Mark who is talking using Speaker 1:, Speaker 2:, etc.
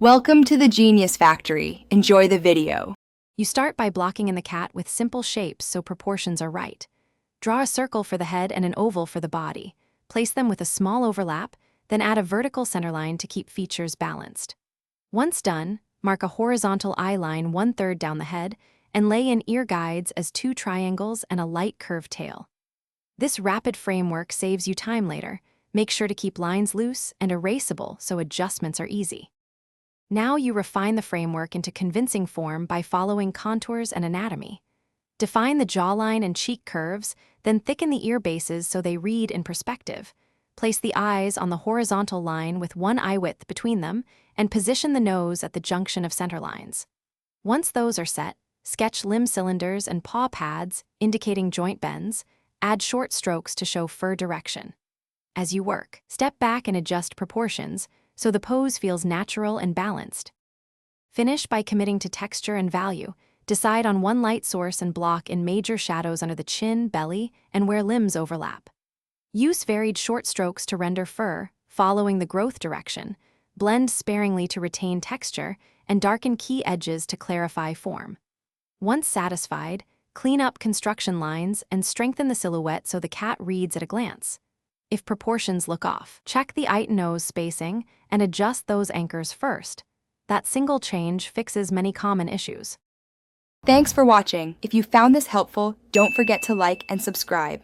Speaker 1: Welcome to the Genius Factory. Enjoy the video.
Speaker 2: You start by blocking in the cat with simple shapes so proportions are right. Draw a circle for the head and an oval for the body. Place them with a small overlap, then add a vertical centerline to keep features balanced. Once done, mark a horizontal eye line 1/3 down the head and lay in ear guides as 2 triangles and a light curved tail. This rapid framework saves you time later. Make sure to keep lines loose and erasable so adjustments are easy. Now you refine the framework into convincing form by following contours and anatomy. Define the jawline and cheek curves, then thicken the ear bases so they read in perspective. Place the eyes on the horizontal line with 1 eye width between them, and position the nose at the junction of center lines. Once those are set, sketch limb cylinders and paw pads, indicating joint bends. Add short strokes to show fur direction. As you work, step back and adjust proportions, so the pose feels natural and balanced. Finish by committing to texture and value. Decide on 1 light source and block in major shadows under the chin, belly, and where limbs overlap. Use varied short strokes to render fur, following the growth direction. Blend sparingly to retain texture, and darken key edges to clarify form. Once satisfied, clean up construction lines and strengthen the silhouette so the cat reads at a glance. If proportions look off, check the eye and nose spacing and adjust those anchors first. That single change fixes many common issues.
Speaker 1: Thanks for watching. If you found this helpful, don't forget to like and subscribe.